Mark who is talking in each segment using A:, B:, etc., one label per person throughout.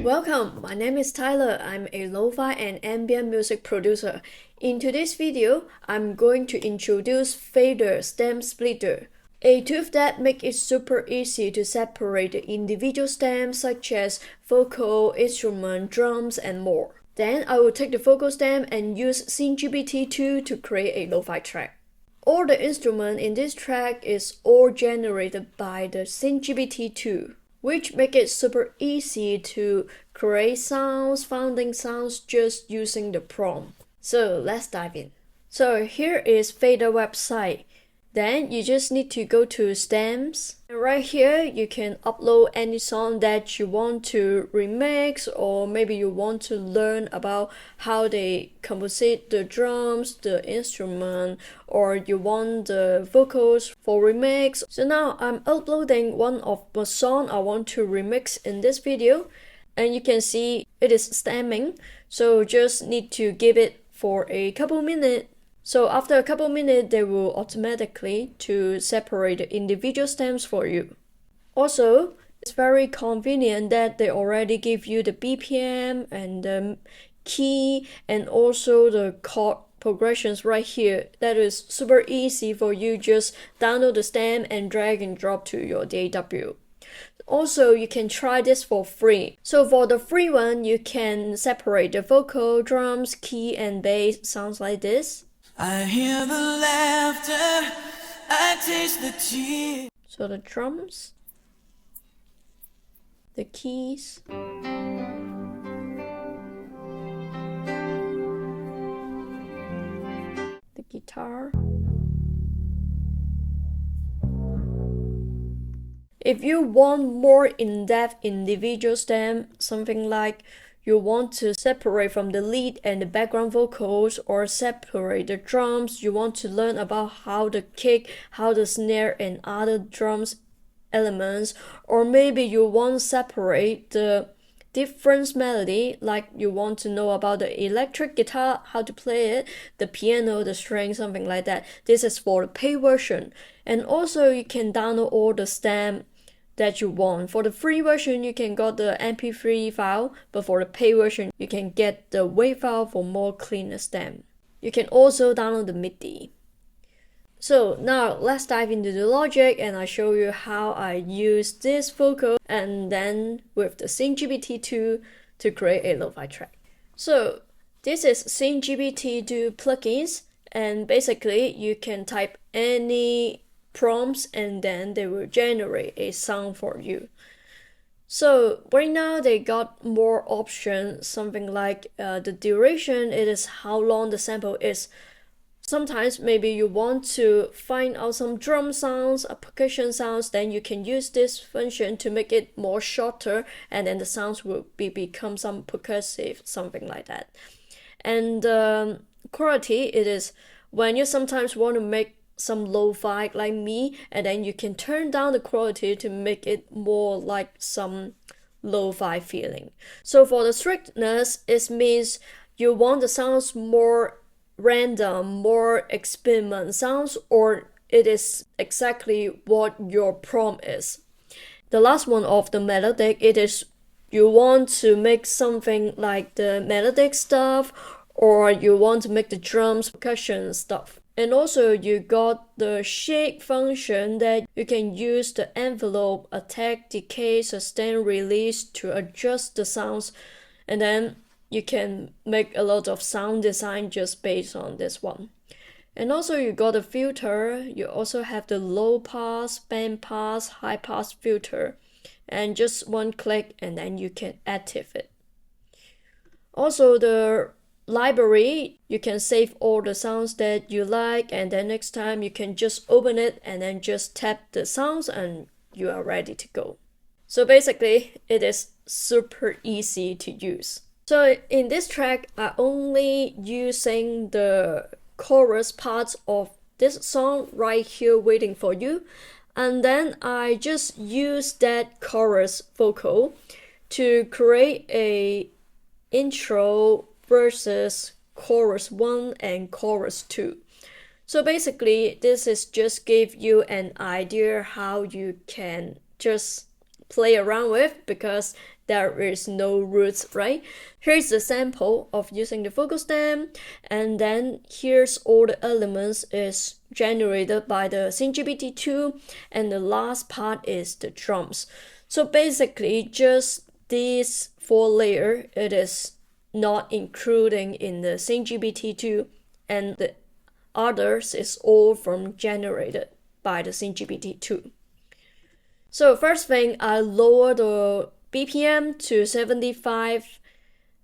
A: Welcome, my name is Tyler. I'm a lo-fi and ambient music producer. In today's video, I'm going to introduce Fader Stem Splitter, a tool that makes it super easy to separate the individual stems such as vocal, instrument, drums, and more. Then I will take the vocal stem and use SynthGPT 2 to create a lo-fi track. All the instrument in this track is all generated by the SynthGPT 2. Which make it super easy to create sounds, founding sounds just using the prompt. So let's dive in. So here is Fader website. Then you just need to go to stems. And right here you can upload any song that you want to remix, or maybe you want to learn about how they composite the drums, the instrument, or you want the vocals for remix. So now I'm uploading one of the song I want to remix in this video, and you can see it is stemming, so just need to give it for a couple minutes. So after a couple minutes, they will automatically to separate the individual stems for you. Also, it's very convenient that they already give you the BPM and the key and also the chord progressions right here. That is super easy for you. Just download the stem and drag and drop to your DAW. Also, you can try this for free. So for the free one, you can separate the vocal, drums, key, and bass sounds like this.
B: I hear the laughter, I taste the tears.
A: So the drums, the keys, the guitar. If you want more in-depth individual stem, something like you want to separate from the lead and the background vocals, or separate the drums, you want to learn about how the kick, how the snare and other drums elements, or maybe you want to separate the different melody, like you want to know about the electric guitar, how to play it, the piano, the string, something like that. This is for the paid version. And also you can download all the stem that you want. For the free version, you can get the MP3 file, but for the paid version, you can get the WAV file for more cleaner stem. You can also download the MIDI. So now let's dive into the logic, and I'll show you how I use this vocal and then with the SynthGPT 2 to create a lo-fi track. So this is SynthGPT 2 plugins, and basically you can type any prompts and then they will generate a sound for you. So right now they got more options, something like the duration, it is how long the sample is. Sometimes maybe you want to find out some drum sounds, percussion sounds, then you can use this function to make it more shorter, and then the sounds will become some percussive, something like that. And quality, it is when you sometimes want to make some lo-fi like me, and then you can turn down the quality to make it more like some lo-fi feeling. So for the strictness, it means you want the sounds more random, more experiment sounds, or it is exactly what your prompt is. The last one of the melodic, it is you want to make something like the melodic stuff, or you want to make the drums percussion stuff. And also you got the shake function that you can use the envelope, attack, decay, sustain, release to adjust the sounds, and then you can make a lot of sound design just based on this one. And also you got a filter, you also have the low pass, band pass, high pass filter, and just one click and then you can activate it. Also the library, you can save all the sounds that you like, and then next time you can just open it and then just tap the sounds and you are ready to go. So basically it is super easy to use. So in this track, I only using the chorus parts of this song right here waiting for you, and then I just use that chorus vocal to create a intro versus chorus 1 and chorus 2. So basically this is just give you an idea how you can just play around with because there is no roots, right? Here's the sample of using the vocal stem, and then here's all the elements is generated by the SynthGPT 2, and the last part is the drums. So basically just these 4 layers, it is not including in the SynthGPT 2, and the others is all from generated by the SynthGPT 2. So first thing, I lower the BPM to 75,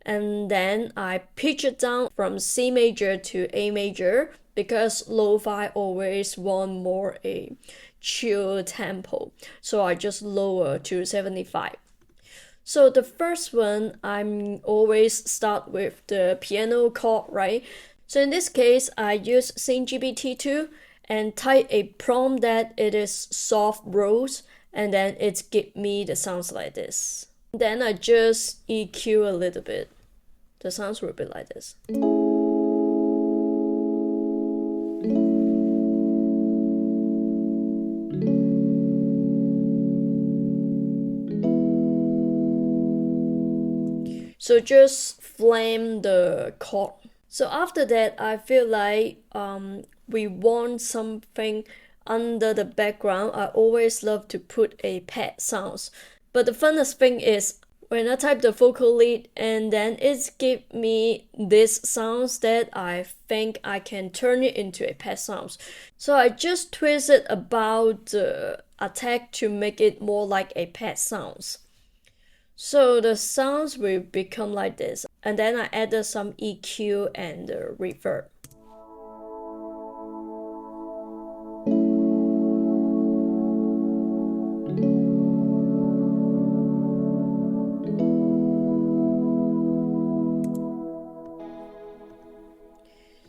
A: and then I pitch it down from C major to A major because lo-fi always want more a chill tempo. So I just lower to 75. So the first one, I'm always start with the piano chord, right? So in this case, I use SynthGPT 2 and type a prompt that it is soft rolls, and then it give me the sounds like this. Then I just EQ a little bit. The sounds will be like this. So just flame the chord. So after that, I feel like we want something under the background. I always love to put a pad sounds. But the funnest thing is when I type the vocal lead and then it give me this sounds that I think I can turn it into a pad sounds. So I just twist it about the attack to make it more like a pad sounds. So the sounds will become like this, and then I added some EQ and reverb.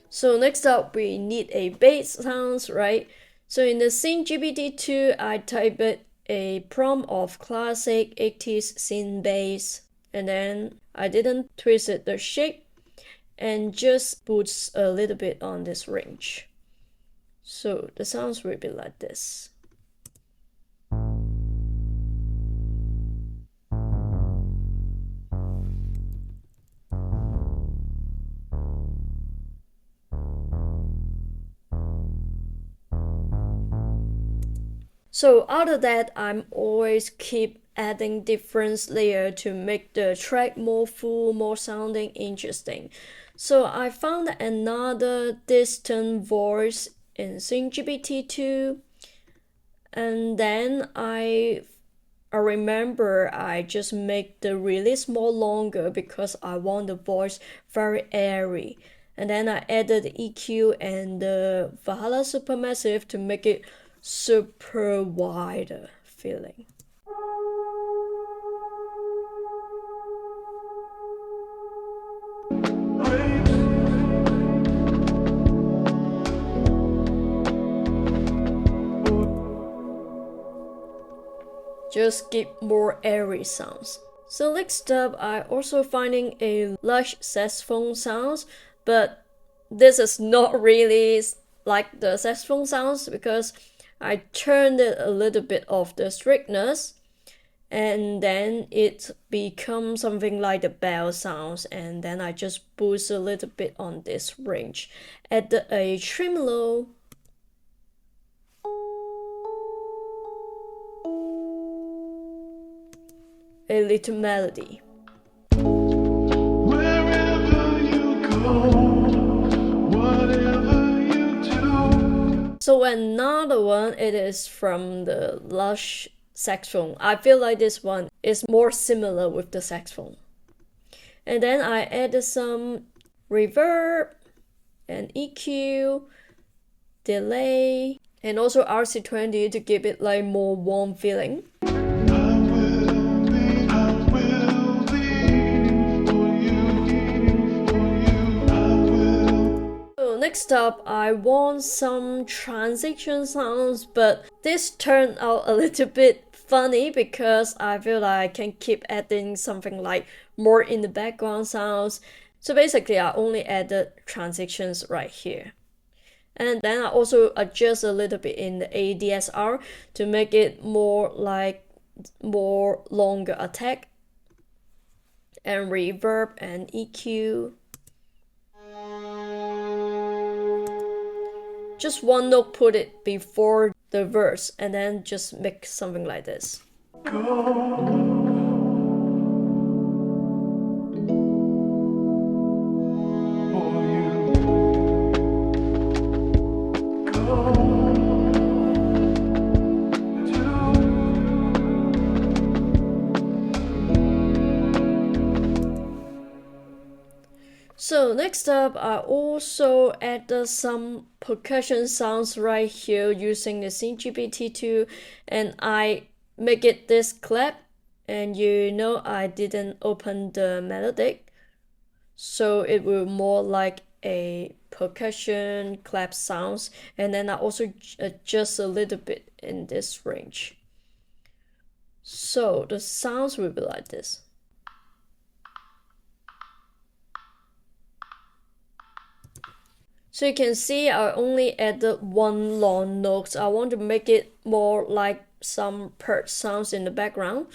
A: So next up, we need a bass sounds, right? So in the SynthGPT 2, I type it a prompt of classic 80s synth bass, and then I didn't twist it the shape and just boost a little bit on this range. So the sounds will be like this. So after that, I'm always keep adding different layer to make the track more full, more sounding interesting. So I found another distant voice in SynthGPT 2, and then I remember I just make the release more longer because I want the voice very airy. And then I added the EQ and the Valhalla Supermassive to make it super wide feeling. Just give more airy sounds. So next up, I also finding a lush saxophone sounds, but this is not really like the saxophone sounds because I turned it a little bit of the strictness, and then it becomes something like the bell sounds, and then I just boost a little bit on this range. Add a tremolo. A little melody.
B: Wherever you go, whatever you do.
A: So another one, it is from the lush saxophone. I feel like this one is more similar with the saxophone. And then I added some reverb and EQ, delay, and also RC20 to give it like more warm feeling. Next up, I want some transition sounds, but this turned out a little bit funny because I feel like I can keep adding something like more in the background sounds. So basically, I only added transitions right here. And then I also adjust a little bit in the ADSR to make it more like more longer attack and reverb and EQ. Just one note, put it before the verse, and then just make something like this. So next up, I also added some percussion sounds right here using the SynthGPT 2, and I make it this clap, and I didn't open the melodic, so it will more like a percussion clap sounds, and then I also adjust a little bit in this range. So the sounds will be like this. So you can see I only added one long note. I want to make it more like some perch sounds in the background.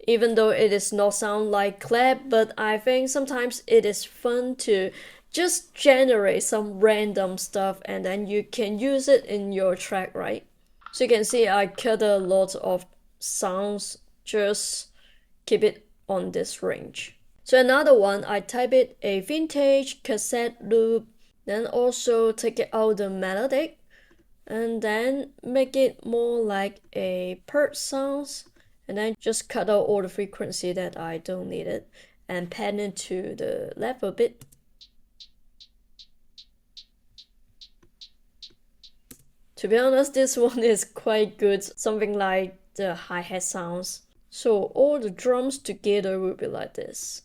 A: Even though it is not sound like clap, but I think sometimes it is fun to just generate some random stuff and then you can use it in your track, right? So you can see I cut a lot of sounds, just keep it on this range. So another one, I type it a vintage cassette loop, then also take it out the melodic, and then make it more like a perch sounds, and then just cut out all the frequency that I don't need it, and pan it to the left a bit. To be honest, this one is quite good, something like the hi-hat sounds. So all the drums together will be like this.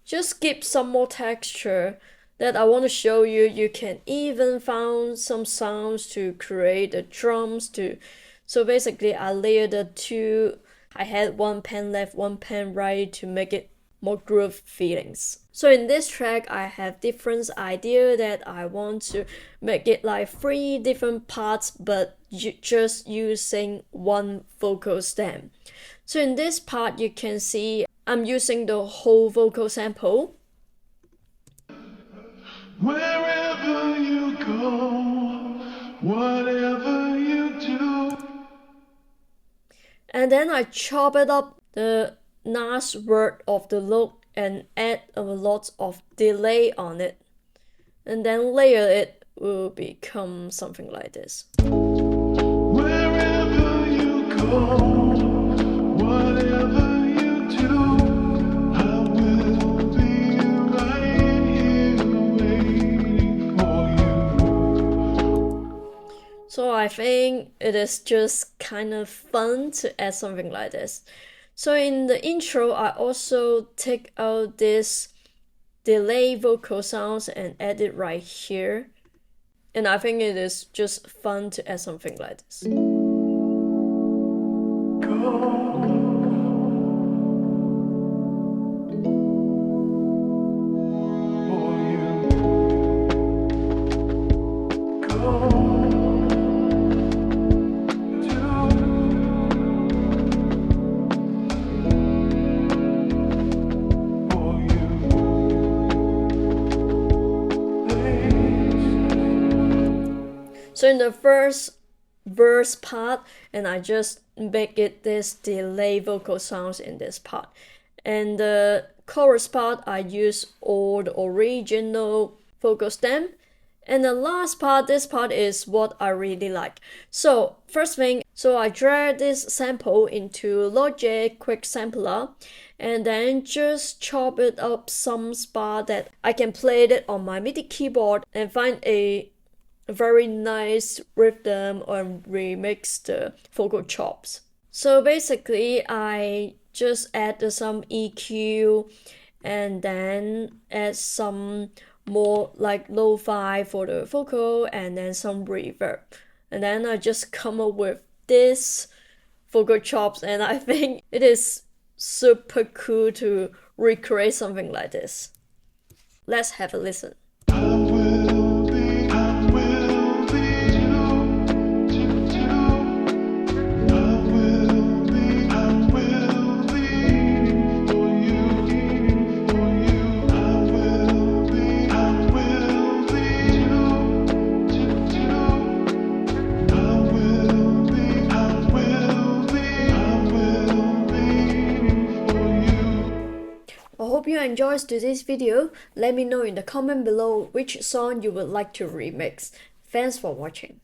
A: Just give some more texture that I want to show you. You can even find some sounds to create the drums too. So basically I layered the two. I had one pan left, one pan right to make it more groove feelings. So in this track I have different idea that I want to make it like 3 different parts, but just using one vocal stem. So in this part you can see I'm using the whole vocal sample.
B: Wherever you go, whatever you do.
A: And then I chop it up the last word of the note and add a lot of delay on it. And then layer it will become something like this.
B: Wherever you go, whatever you do, I will be right here waiting for you.
A: So I think it is just kind of fun to add something like this. So in the intro, I also take out this delay vocal sounds and add it right here. And I think it is just fun to add something like this. So in the first verse part, and I just make it this delay vocal sounds in this part. And the chorus part, I use all the original vocal stem. And the last part, this part is what I really like. So first thing, so I drag this sample into Logic Quick Sampler and then just chop it up some spot that I can play it on my MIDI keyboard and find a very nice rhythm and remix the vocal chops. So basically I just add some EQ and then add some more like lo-fi for the vocal and then some reverb. And then I just come up with this vocal chops, and I think it is super cool to recreate something like this. Let's have a listen. I hope you enjoyed today's video. Let me know in the comment below which song you would like to remix. Thanks for watching.